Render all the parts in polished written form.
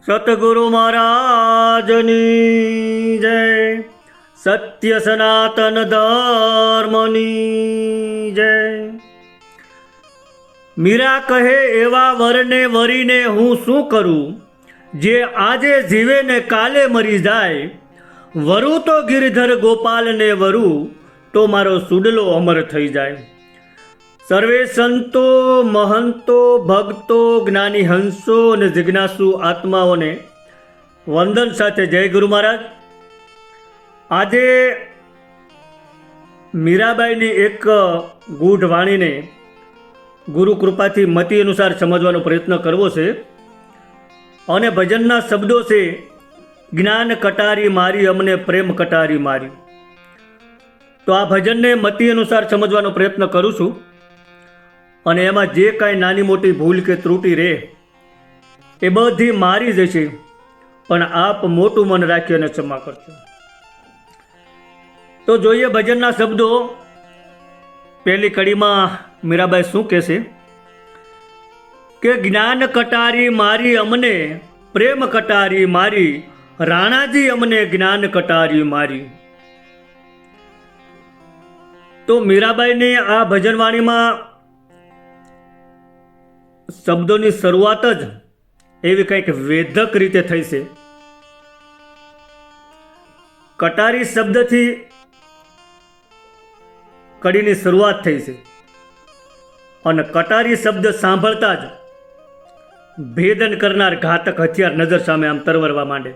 સતગુરુ મહારાજની જય, સત્ય સનાતન ધર્મની જય। મીરા કહે એવા વરને વરીને હું શું કરું, જે આજે જીવે ને કાલે મરી જાય। વરુ તો ગિરધર ગોપાલને વરુ, તો મારો સુડલો અમર થઈ જાય। સર્વે સંતો, મહંતો, ભક્તો, જ્ઞાની હંસો અને જિજ્ઞાસુ આત્માઓને વંદન સાથે જય ગુરુ મહારાજ। આજે મીરાબાઈની એક ગૂઢ વાણીને ગુરુ કૃપાથી મતિ અનુસાર સમજવાનો પ્રયત્ન કરવો છે। અને ભજનના શબ્દો છે, જ્ઞાન કટારી મારી અમને પ્રેમ કટારી મારી। તો આ ભજનને મતિ અનુસાર સમજવાનો પ્રયત્ન કરું છું, અને એમાં જે કાંઈ નાની મોટી ભૂલ કે ત્રુટિ રહે એ બધી મારી જ છે, પણ આપ મોટું મન રાખી અને ક્ષમા કરજો। તો જોઈએ ભજનના શબ્દો। પહેલી કડીમાં મીરાબાઈ શું કહેશે કે જ્ઞાન કટારી મારી અમને પ્રેમ કટારી મારી, રાણાજી અમને જ્ઞાન કટારી મારી। તો મીરાબાઈની આ ભજનવાણીમાં શબ્દોની શરૂઆત જ એવી કંઈક વેધક રીતે થઈ છે। કટારી શબ્દથી કડીની શરૂઆત થઈ છે, અને કટારી શબ્દ સાંભળતા જ ભેદન કરનાર ઘાતક હથિયાર નજર સામે આમ તરવરવા માંડે।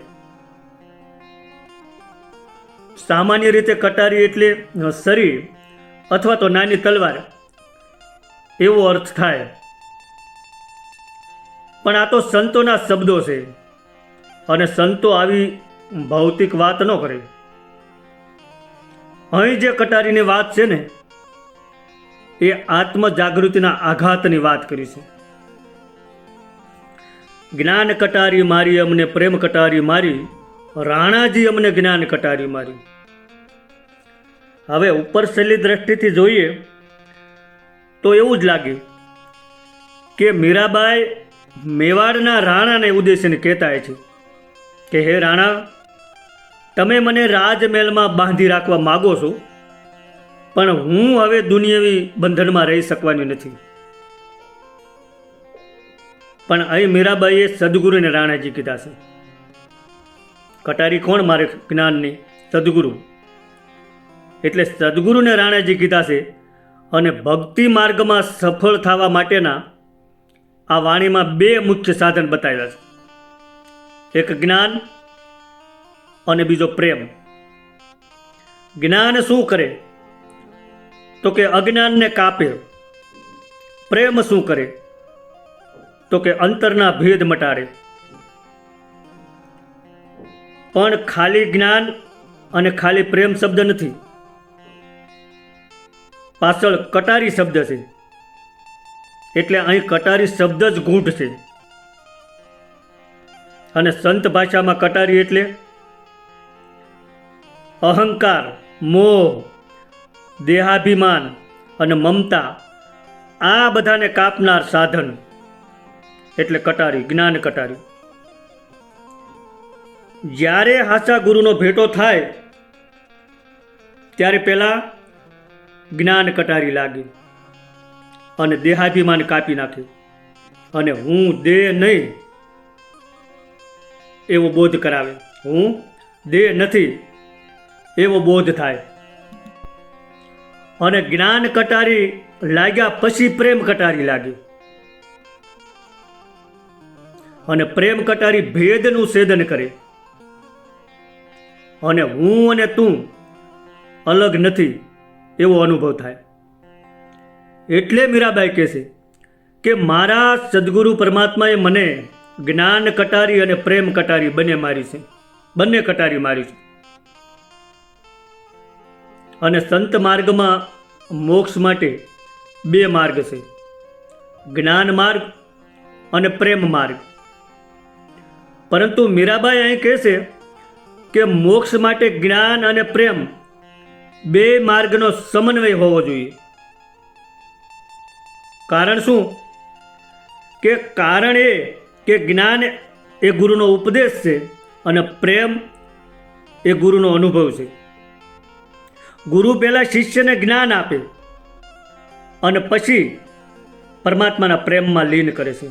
સામાન્ય રીતે કટારી એટલે શરીર અથવા તો નાની તલવાર એવો અર્થ થાય, પણ આ તો સંતોના શબ્દો છે, અને સંતો આવી ભૌતિક વાત ન કરે। અહીં જે કટારીની વાત છે ને, એ આત્મ જાગૃતિના આઘાતની વાત કરી છે। જ્ઞાન કટારી મારી અમને પ્રેમ કટારી મારી, રાણાજી અમને જ્ઞાન કટારી મારી। હવે ઉપરછલ્લી દ્રષ્ટિથી જોઈએ તો એવું જ લાગે કે મીરાબાઈ મેવાડના રાણાને ઉદ્દેશીને કહેતા છે કે હે રાણા, તમે મને રાજમહેલમાં બાંધી રાખવા માગો છો, પણ હું હવે દુનિયાવી બંધનમાં રહી શકવાની નથી। પણ અહીં મીરાબાઈએ સદગુરુને રાણાજી કીધા છે। કટારી કોણ મારે જ્ઞાનની? સદગુરુ। એટલે સદગુરુને રાણાજી કીધા છે, અને ભક્તિ માર્ગમાં સફળ થવા માટેના આ વાણીમાં બે મુખ્ય સાધન બતાવ્યા છે, એક જ્ઞાન અને બીજો પ્રેમ। જ્ઞાન શું કરે તો કે અજ્ઞાનને કાપે, પ્રેમ શું કરે તો કે અંતરના ભેદ મટાડે। પણ ખાલી જ્ઞાન અને ખાલી પ્રેમ શબ્દ નથી, પાછળ કટારી શબ્દ છે, એટલે અહીં કટારી શબ્દ જ ગૂઢ છે। અને સંત ભાષામાં કટારી એટલે અહંકાર, મોહ, દેહાભિમાન અને મમતા, આ બધાને કાપનાર સાધન એટલે કટારી, જ્ઞાન કટારી। જ્યારે હાચા ગુરુનો ભેટો થાય ત્યારે પહેલા જ્ઞાન કટારી લાગે અને દેહાભિમાન કાપી નાખે, અને હું દેહ નહીં એવો બોધ કરાવે, હું દેહ નથી એવો બોધ થાય। અને જ્ઞાન કટારી લાગ્યા પછી પ્રેમ કટારી લાગે, અને પ્રેમ કટારી ભેદનું છેદન કરે, અને હું અને તું અલગ નથી એવો અનુભવ થાય। એટલે મીરાબાઈ કહે છે કે મારા સદગુરુ પરમાત્માએ મને જ્ઞાન કટારી અને પ્રેમ કટારી બંને મારી છે, બંને કટારી મારી છે। અને સંત માર્ગમાં મોક્ષ માટે બે માર્ગ છે, જ્ઞાન માર્ગ અને પ્રેમ માર્ગ। પરંતુ મીરાબાઈ અહીં કહે છે કે મોક્ષ માટે જ્ઞાન અને પ્રેમ બે માર્ગનો સમન્વય હોવો જોઈએ। કારણ શું? કે કારણ એ કે જ્ઞાન એ ગુરુનો ઉપદેશ છે અને પ્રેમ એ ગુરુનો અનુભવ છે. ગુરુ પહેલાં શિષ્યને જ્ઞાન આપે અને પછી પરમાત્માના પ્રેમમાં લીન કરે છે,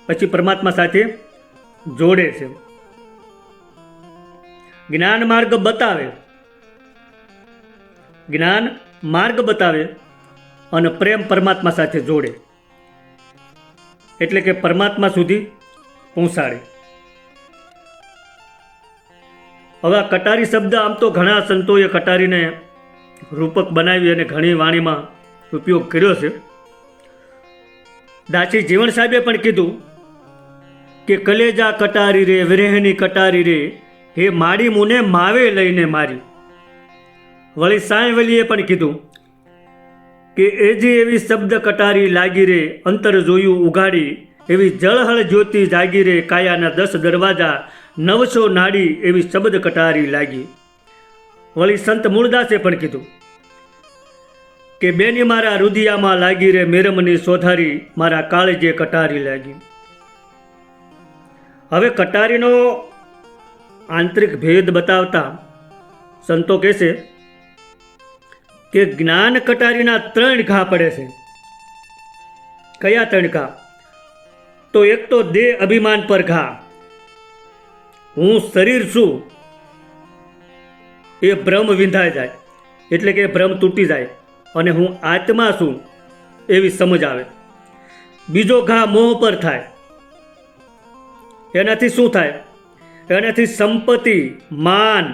પછી પરમાત્મા સાથે જોડે છે. જ્ઞાન માર્ગ બતાવે અને પ્રેમ પરમાત્મા સાથે જોડે, એટલે કે પરમાત્મા સુધી પહોંચાડે. હવે આ કટારી શબ્દ આમ તો ઘણા સંતોએ કટારીને રૂપક બનાવી અને ઘણી વાણીમાં ઉપયોગ કર્યો છે. દાસી જીવણ સાહેબે પણ કીધું કે કલેજા કટારી રે વિરેહની કટારી રે, હે માડી મુને માવે લઈને મારી. વળી સાંઈવલીએ પણ કીધું કે એજી એવી શબ્દ કટારી લાગી રે, અંતર જોયું ઉઘાડી, એવી જળહળ જ્યોતિ જાગી રે, કાયાના 10 દરવાજા 900 નાડી, એવી શબ્દ કટારી લાગી. વળી સંત મૂળદાસે પણ કીધું કે બેની મારા રુદિયામાં લાગી રે, મેરમની સોધારી, મારા કાળજે કટારી લાગી. હવે કટારીનો આંતરિક ભેદ બતાવતા સંતો કહેશે કે જ્ઞાન કટારીના 3 ઘા પડે છે. કયા 3 ઘા? તો એક તો દેહ અભિમાન પર ઘા. હું શરીર છું એ ભ્રમ વિંધાઈ જાય, એટલે કે ભ્રમ તૂટી જાય અને હું આત્મા છું એવી સમજ આવે. બીજો ઘા મોહ પર થાય. એનાથી શું થાય? એનાથી સંપત્તિ, માન,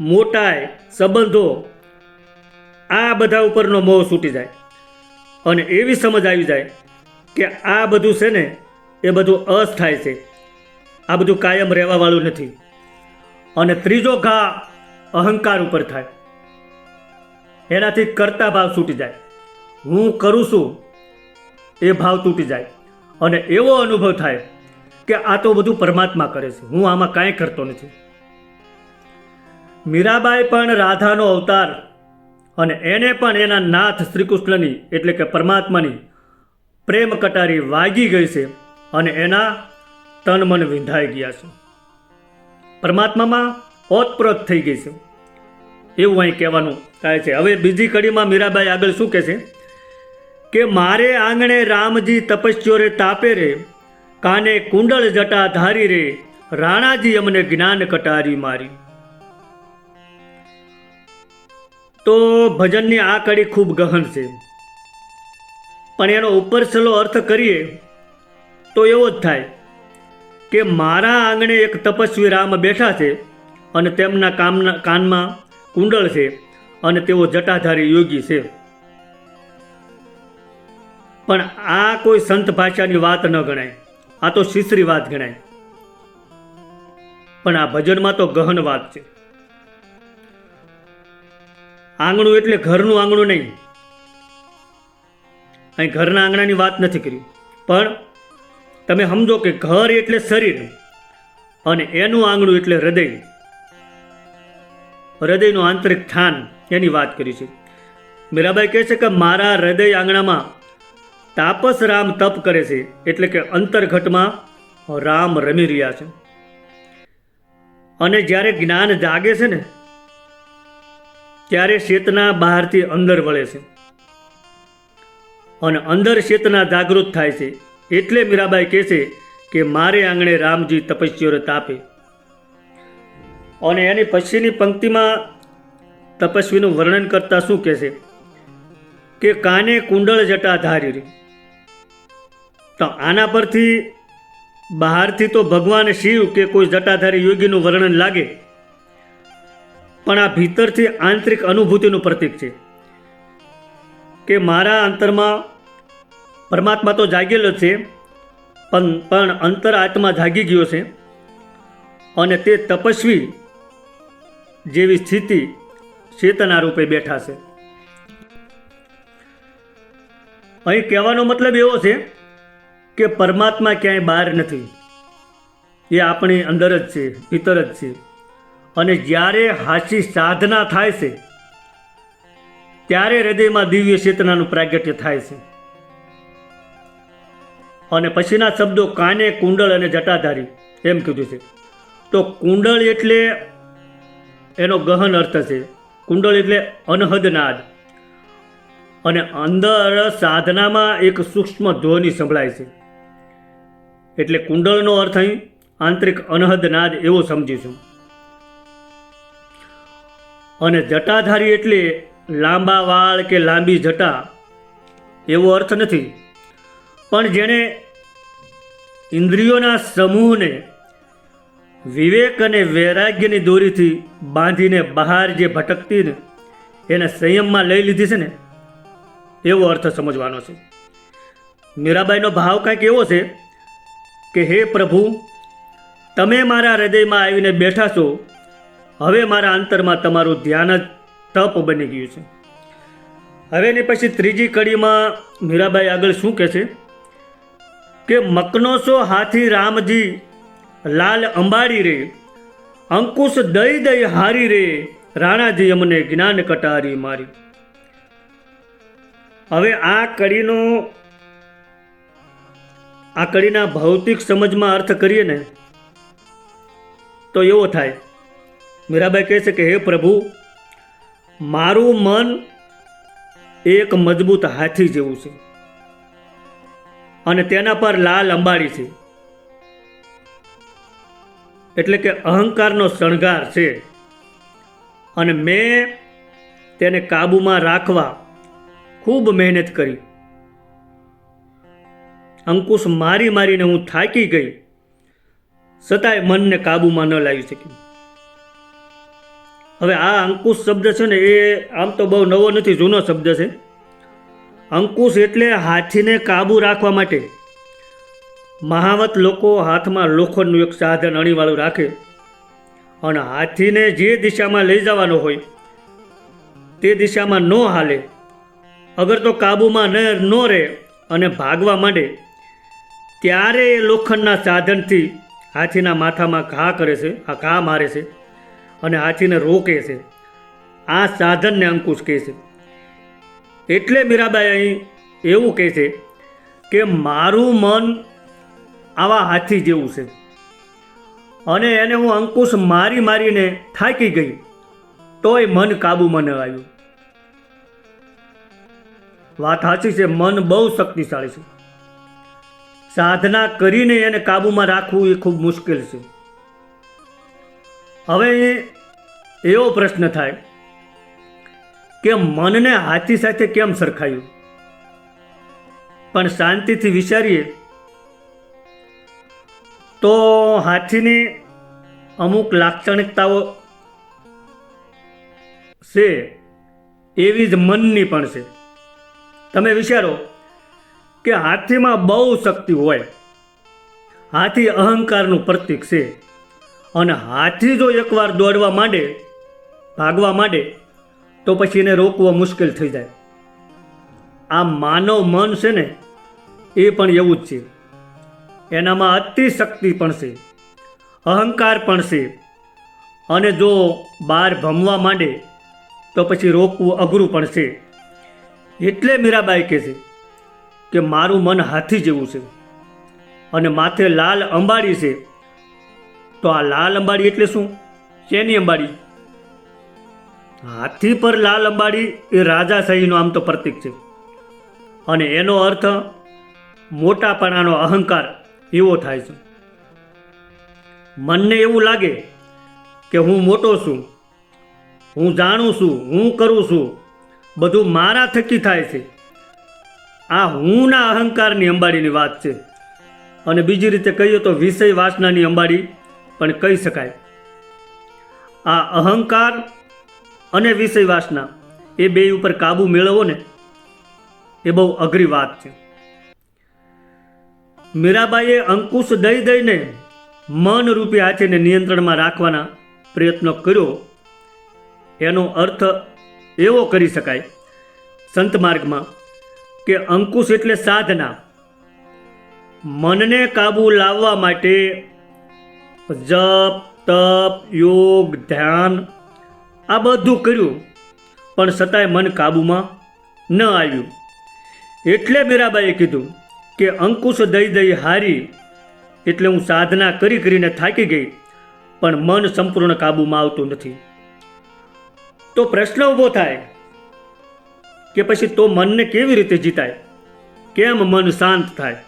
મોટાઈ, સંબંધો આ બધા ઉપરનો મોહ છૂટી જાય અને એવી સમજ આવી જાય કે આ બધું છે ને એ બધું અસ્થાયી છે, આ બધું કાયમ રહેવાવાળું નથી. અને ત્રીજો ઘા અહંકાર ઉપર થાય. એનાથી કરતા ભાવ છૂટી જાય, હું કરું છું એ ભાવ તૂટી જાય અને એવો અનુભવ થાય કે આ તો બધું પરમાત્મા કરે છે, હું આમાં કાંઈ કરતો નથી. મીરાબાઈ પણ રાધાનો અવતાર અને એને પણ એના નાથ શ્રીકૃષ્ણની એટલે કે પરમાત્માની પ્રેમ કટારી વાગી ગઈ છે અને એના તન મન વિંધાઈ ગયા છે, પરમાત્મામાં ઓતપ્રોત થઈ ગઈ છે, એવું અહીં કહેવાનું થાય છે. હવે બીજી કડીમાં મીરાબાઈ આગળ શું કહે છે કે મારે આંગણે રામજી તપસ્યો રે તાપે રે, કાને કુંડળ જટા ધારી રે, રાણાજી અમને જ્ઞાન કટારી મારી. તો ભજનની આ કડી ખૂબ ગહન છે, પણ એનો ઉપરછલ્લો અર્થ કરીએ તો એવો જ થાય કે મારા આંગણે એક તપસ્વી રામ બેઠા છે અને તેમના કાનમાં કુંડળ છે અને તેઓ જટાધારી યોગી છે. પણ આ કોઈ સંત ભાષાની વાત ન ગણાય, આ તો શીશરી વાત ગણાય. પણ આ ભજનમાં તો ગહન વાત છે. આંગણું એટલે ઘરનું આંગણું નહીં, અહીં ઘરના આંગણાની વાત નથી કરી, પણ તમે સમજો કે ઘર એટલે શરીર અને એનું આંગણું એટલે હૃદય, હૃદયનું આંતરિક સ્થાન એની વાત કરી છે. મીરાબાઈ કહે છે કે મારા હૃદય આંગણામાં તાપસ રામ તપ કરે છે, એટલે કે અંતર્ઘટમાં રામ રમી રહ્યા છે. અને જ્યારે જ્ઞાન જાગે છે ને ત્યારે ચેતના બહારથી અંદર વળે છે અને અંદર ચેતના જાગૃત થાય છે. એટલે મીરાબાઈ કહે છે કે મારે આંગણે રામજી તપસ્યો તાપે. અને એની પછીની પંક્તિમાં તપસ્વીનું વર્ણન કરતા શું કહે છે કે કાને કુંડળ જટા ધારી રે. તો આના પરથી બહારથી તો ભગવાન શિવ કે કોઈ જટાધારી યોગીનું વર્ણન લાગે, પણ આ ભીતરથી આંતરિક અનુભૂતિનું પ્રતીક છે કે મારા અંતરમાં પરમાત્મા તો જાગેલો છે, પણ અંતર આત્મા જાગી ગયો છે અને તે તપસ્વી જેવી સ્થિતિ ચેતના રૂપે બેઠા છે. અહીં કહેવાનો મતલબ એવો છે કે પરમાત્મા ક્યાંય બહાર નથી, એ આપણી અંદર જ છે, ભીતર જ છે. અને જ્યારે હાચી સાધના થાય છે ત્યારે હૃદયમાં દિવ્ય ચેતનાનું પ્રાગટ્ય થાય છે. અને પછીના શબ્દો કાને કુંડળ અને જટાધારી એમ કીધું છે. તો કુંડળ એટલે એનો ગહન અર્થ છે. કુંડળ એટલે અનહદ નાદ, અને અંદર સાધનામાં એક સૂક્ષ્મ ધ્વનિ સંભળાય છે. એટલે કુંડળનો અર્થ અહીં આંતરિક અનહદ નાદ એવો સમજીશું. અને જટાધારી એટલે લાંબા વાળ કે લાંબી જટા એવો અર્થ નથી, પણ જેણે ઇન્દ્રિયોના સમૂહને વિવેક અને વૈરાગ્યની દોરીથી બાંધીને બહાર જે ભટકતી ને એને સંયમમાં લઈ લીધી છે ને, એવો અર્થ સમજવાનો છે. મીરાબાઈનો ભાવ કાંઈક એવો છે કે હે પ્રભુ, તમે મારા હૃદયમાં આવીને બેઠા છો, હવે મારા અંતરમાં તમારું ધ્યાન જ તપ બની ગયું છે. હવે એની પછી ત્રીજી કડીમાં મીરાબાઈ આગળ શું કહે છે કે મકનો સો હાથી રામજી લાલ અંબાડી રે, અંકુશ દઈ દઈ હારી રે, રાણાજી અમને જ્ઞાન કટારી મારી. હવે આ કડીના ભૌતિક સમજમાં અર્થ કરીએ ને તો એવો થાય. મીરાબાઈ કહે છે કે હે પ્રભુ, મારું મન એક મજબૂત હાથી જેવું છે અને તેના પર લાલ અંબાડી છે, એટલે કે અહંકારનો શણગાર છે, અને મેં તેને કાબૂમાં રાખવા ખૂબ મહેનત કરી. અંકુશ મારી મારીને હું થાકી ગઈ, છતાંય મનને કાબૂમાં ન લાવી શકી. હવે આ અંકુશ શબ્દ છે ને એ આમ તો બહુ નવો નથી, જૂનો શબ્દ છે. અંકુશ એટલે હાથીને કાબૂ રાખવા માટે મહાવત લોકો હાથમાં લોખંડનું એક સાધન અણીવાળું રાખે, અને હાથીને જે દિશામાં લઈ જવાનો હોય તે દિશામાં ન હાલે. અગર તો કાબૂમાં ન રહે અને ભાગવા માંડે ત્યારે એ લોખંડના સાધનથી હાથીના માથામાં ઘા કરે છે, આ ઘા મારે છે અને હાથીને રોકે છે. આ સાધનને અંકુશ કહે છે. એટલે મીરાબાઈ અહીં એવું કહે છે કે મારું મન આવા હાથી જેવું છે, અને એને હું અંકુશ મારી મારીને થાકી ગઈ, તોય મન કાબૂમાં ન આવ્યું. વાત સાચી છે, મન બહુ શક્તિશાળી છે. સાધના કરીને એને કાબૂમાં રાખવું એ ખૂબ મુશ્કેલ છે. હવે એવો પ્રશ્ન થાય કે મનને હાથી સાથે કેમ સરખાયું? પણ શાંતિથી વિચારીએ તો હાથીની અમુક લાક્ષણિકતાઓ છે, એવી જ મનની પણ છે. તમે વિચારો કે હાથીમાં બહુ શક્તિ હોય, હાથી અહંકારનું પ્રતીક છે, અને હાથી જો એકવાર દોડવા માંડે, ભાગવા માંડે, તો પછી એને રોકવો મુશ્કેલ થઈ જાય. આ માનવ મન છે ને એ પણ એવું જ છે. એનામાં અતિશક્તિ પણ છે, અહંકાર પણ છે, અને જો બહાર ભમવા માંડે તો પછી રોકવું અઘરું પણ છે. એટલે મીરાબાઈ કહે છે કે મારું મન હાથી જેવું છે અને માથે લાલ અંબાડી છે. તો આ લાલ અંબાડી એટલે શું? શેની અંબાડી? હાથી પર લાલ અંબાડી એ રાજાશાહીનો આમ તો પ્રતીક છે, અને એનો અર્થ મોટાપણાનો અહંકાર એવો થાય છે. મનને એવું લાગે કે હું મોટો છું, હું જાણું છું, હું કરું છું, બધું મારા થકી થાય છે. આ હુંના અહંકારની અંબાડીની વાત છે. અને બીજી રીતે કહીએ તો વિષય વાસનાની અંબાડી પણ કહી શકાય. આ અહંકાર અને વિષય વાસના એ બે ઉપર કાબુ મેળવવો ને એ બહુ અઘરી વાત છે. મીરાબાઈએ અંકુશ દઈ દઈને મન રૂપી હાથીને નિયંત્રણમાં રાખવાના પ્રયત્નો કર્યો. એનો અર્થ એવો કરી શકાય સંત માર્ગમાં કે અંકુશ એટલે સાધના. મનને કાબુ લાવવા માટે જપ, તપ, યોગ, ધ્યાન આ બધું કર્યું, પણ છતાંય મન કાબૂમાં ન આવ્યું. એટલે મીરાબાઈએ કીધું કે અંકુશ દઈ દઈ હારી, એટલે હું સાધના કરીને થાકી ગઈ, પણ મન સંપૂર્ણ કાબૂમાં આવતું નથી. તો પ્રશ્ન ઊભો થાય કે પછી તો મનને કેવી રીતે જીતાય? કેમ મન શાંત થાય?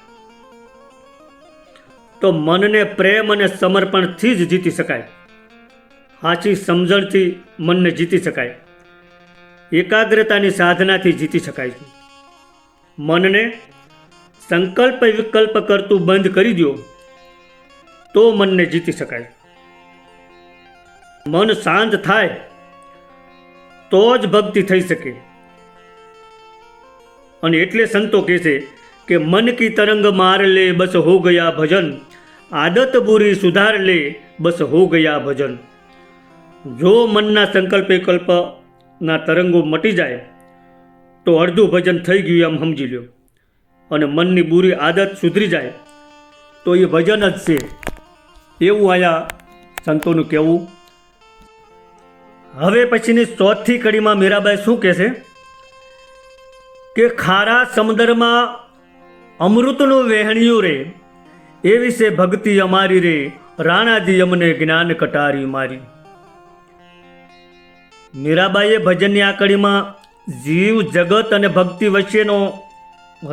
તો મનને પ્રેમ અને સમર્પણથી જ જીતી શકાય. સાચી સમજણથી મનને જીતી શકાય. એકાગ્રતાની સાધનાથી જીતી શકાય છે. મનને સંકલ્પ વિકલ્પ કરતું બંધ કરી દો તો મનને જીતી શકાય. મન શાંત થાય તો જ ભક્તિ થઈ શકે. અને એટલે સંતો કહે છે કે મન કી તરંગ માર લે બસ હો ગયા ભજન, આદત બુરી સુધાર લે બસ હો ગયા ભજન. જો મનના સંકલ્પ વિકલ્પના તરંગો મટી જાય તો અડધું ભજન થઈ ગયું એમ સમજી લો. અને મનની બુરી આદત સુધરી જાય તો એ ભજન જ છે, એવું આયા સંતોનું કહેવું. હવે પછીની ચોથી કડીમાં મીરાબાઈ શું કહે છે કે ખારા સમુદ્રમાં અમૃતનું વહેણિયું રે, એ વિશે ભક્તિ અમારી રે, રાણાજી અમને જ્ઞાન કટારી મારી. મીરાબાઈએ ભજનની આ કડીમાં જીવ જગત અને ભક્તિ વચ્ચેનો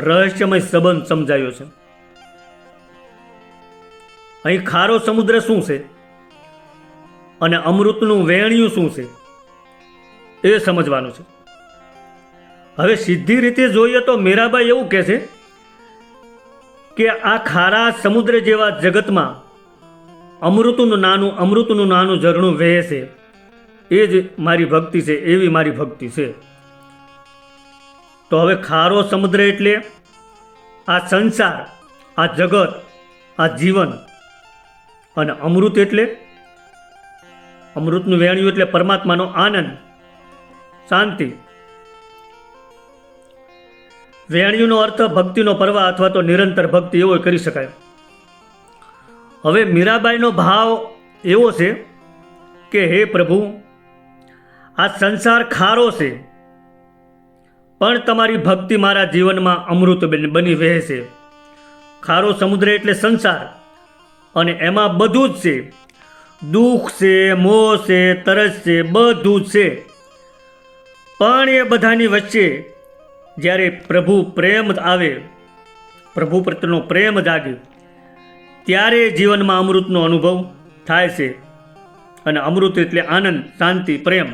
રહસ્યમય સંબંધ સમજાયો છે. અહીં ખારો સમુદ્ર શું છે અને અમૃતનું વહેણિયું શું છે એ સમજવાનું છે. હવે સીધી રીતે જોઈએ તો મીરાબાઈ એવું કહે છે કે આ ખારા સમુદ્ર જેવા જગતમાં અમૃતનું નાનું ઝરણું વહે છે, એ જ મારી ભક્તિ છે, એવી મારી ભક્તિ છે. તો હવે ખારો સમુદ્ર એટલે આ સંસાર, આ જગત, આ જીવન, અને અમૃત એટલે અમૃતનું વહેણિયું એટલે પરમાત્માનો આનંદ, શાંતિ. વહેણિયુંનો અર્થ ભક્તિનો પ્રવાહ અથવા તો નિરંતર ભક્તિ એવો કરી શકાય. હવે મીરાબાઈનો ભાવ એવો છે કે હે પ્રભુ, આ સંસાર ખારો છે, પણ તમારી ભક્તિ મારા જીવનમાં અમૃત બની વહે છે. ખારો સમુદ્ર એટલે સંસાર, અને એમાં બધું જ છે. દુઃખ છે, મોહ છે, તરસ છે, બધું જ છે. પણ એ બધાની વચ્ચે જ્યારે પ્રભુ પ્રેમ આવે, પ્રભુ પ્રત્યેનો પ્રેમ જાગે, ત્યારે જીવનમાં અમૃતનો અનુભવ થાય છે. અને અમૃત એટલે આનંદ, શાંતિ, પ્રેમ.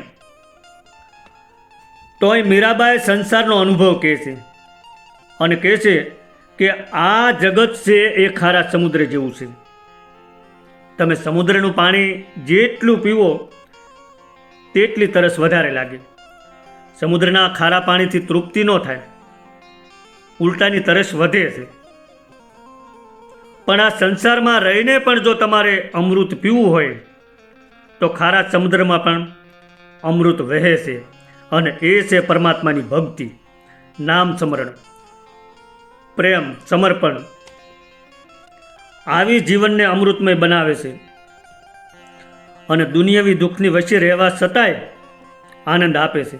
તો અહીં મીરાબાઈ સંસારનો અનુભવ કહે છે અને કહે છે કે આ જગત છે એ ખારા સમુદ્ર જેવું છે. તમે સમુદ્રનું પાણી જેટલું પીવો તેટલી તરસ વધારે લાગે. સમુદ્રના ખારા પાણીથી તૃપ્તિ ન થાય, ઉલટાની તરસ વધે છે. પણ આ સંસારમાં રહીને પણ જો તમારે અમૃત પીવું હોય તો ખારા સમુદ્રમાં પણ અમૃત વહે છે. અને એ છે પરમાત્માની ભક્તિ, નામ સ્મરણ, પ્રેમ, સમર્પણ. આવી જીવનને અમૃતમય બનાવે છે અને દુનિયાવી દુઃખની વચ્ચે રહેવા છતાંય આનંદ આપે છે.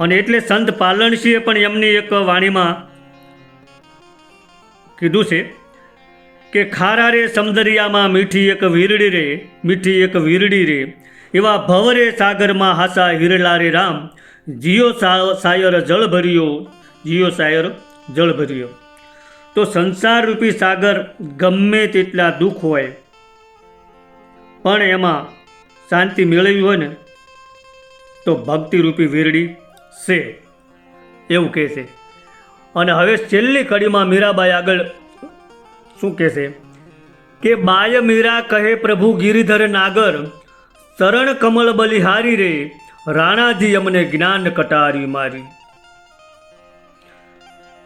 અને એટલે સંત પાલનસિંહે પણ એમની એક વાણીમાં કીધું છે કે ખારા રે સમદરિયામાં મીઠી એક વીરડી રે, મીઠી એક વીરડી રે, એવા ભવરે સાગરમાં હાસા હિરલા રે રામ, જીયો સાયર જળ ભર્યો, જીયો સાયર જળ ભર્યો. તો સંસાર રૂપી સાગર ગમે તેટલા દુઃખ હોય પણ એમાં શાંતિ મેળવવી હોય ને તો ભક્તિ રૂપી વીરડી છે, એવું કહે છે. અને હવે છેલ્લી કડીમાં મીરાબાઈ આગળ શું કહે છે કે બાય મીરા કહે પ્રભુ ગિરિધર નાગર, શરણ કમળ બલિહારી રે, રાણાજી અમને જ્ઞાન કટારી મારી.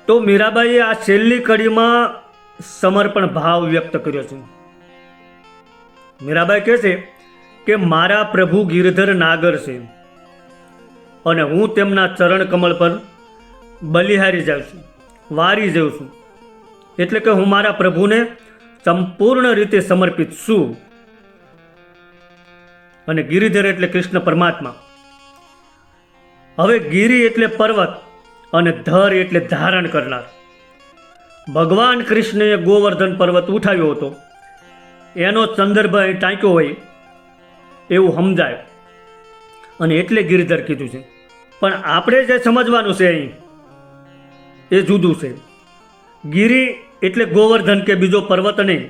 તો મીરાબાઈએ આ છેલ્લી કડીમાં સમર્પણ ભાવ વ્યક્ત કર્યો છે. મીરાબાઈ કહે છે કે મારા પ્રભુ ગિરધર નાગર છે અને હું તેમના ચરણ કમળ પર બલિહારી જાઉં છું, વારી જાઉં છું. એટલે કે હું મારા પ્રભુને સંપૂર્ણ રીતે સમર્પિત છું. અને ગિરિધર એટલે કૃષ્ણ પરમાત્મા. હવે ગિરિ એટલે પર્વત અને ધર એટલે ધારણ કરનાર. ભગવાન કૃષ્ણએ ગોવર્ધન પર્વત ઉઠાવ્યો હતો એનો સંદર્ભ અહીં ટાંક્યો હોય એવું સમજાય અને એટલે ગિરિધર કીધું છે. પણ આપણે જે સમજવાનું છે અહીં એ જુદું છે. ગિરી એટલે ગોવર્ધન કે બીજો પર્વત નહીં,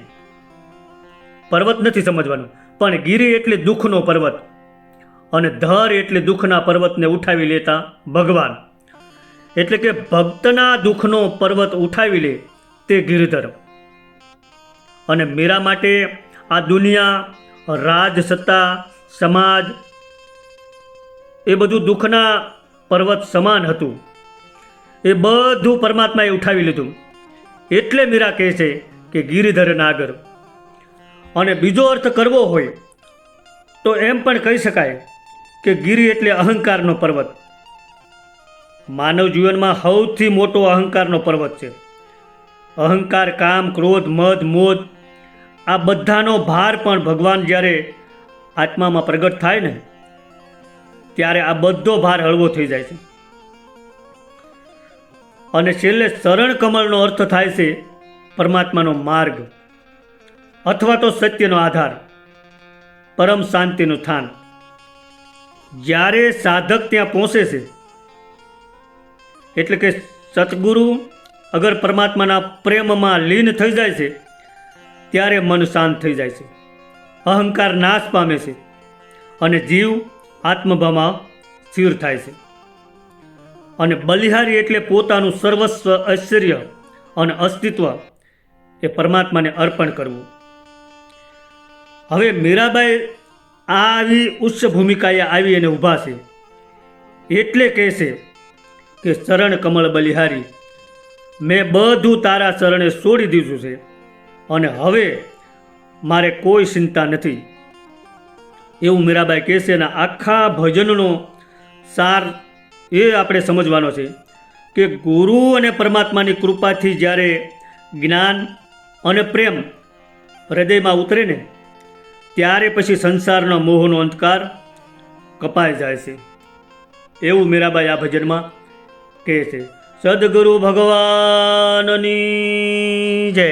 પર્વત નથી સમજવાનું. પણ ગિરી એટલે દુઃખનો પર્વત અને ધર એટલે દુઃખના પર્વતને ઉઠાવી લેતા ભગવાન, એટલે કે ભક્તના દુઃખનો પર્વત ઉઠાવી લે તે ગિરિધર. અને મીરા માટે આ દુનિયા, રાજ, સત્તા, સમાજ એ બધું દુઃખના પર્વત સમાન હતું. એ બધું પરમાત્માએ ઉઠાવી લીધું. એટલે મીરા કહે છે કે ગિરિધર નાગર. અને બીજો અર્થ કરવો હોય તો એમ પણ કહી શકાય કે ગિરી એટલે અહંકારનો પર્વત. માનવ જીવનમાં સૌથી મોટો અહંકારનો પર્વત છે. અહંકાર, કામ, ક્રોધ, મદ, મોદ આ બધાનો ભાર પણ ભગવાન જ્યારે આત્મામાં પ્રગટ થાય ને ત્યારે આ બધો ભાર હળવો થઈ જાય છે. અને છેલ્લે શરણ કમળનો અર્થ થાય છે પરમાત્માનો માર્ગ અથવા તો સત્યનો આધાર, પરમ શાંતિનું સ્થાન. જ્યારે સાધક ત્યાં પહોંચે છે એટલે કે સતગુરુ અગર પરમાત્માના પ્રેમમાં લીન થઈ જાય છે ત્યારે મન શાંત થઈ જાય છે, અહંકાર નાશ પામે છે અને જીવ આત્મભાવમાં સ્થિર થાય છે. અને બલિહારી એટલે પોતાનું સર્વસ્વ, ઐશ્વર્ય અને અસ્તિત્વ એ પરમાત્માને અર્પણ કરવું. હવે મીરાબાઈ આવી ઉચ્ચ ભૂમિકાએ આવી અને ઊભા છે એટલે કહે છે કે શરણ કમળ બલિહારી, મેં બધું તારા શરણે છોડી દીધું છે અને હવે મારે કોઈ ચિંતા નથી એવું મીરાબાઈ કહે છે. અને આખા ભજનનો સાર એ આપણે સમજવાનો છે કે ગુરુ અને પરમાત્માની કૃપાથી જ્યારે જ્ઞાન અને પ્રેમ હૃદયમાં ઉતરે ને ત્યારે પછી સંસારનો મોહનો અંધકાર કપાઈ જાય છે એવું મીરાબાઈ આ ભજનમાં કહે છે. સદગુરુ ભગવાનની જય.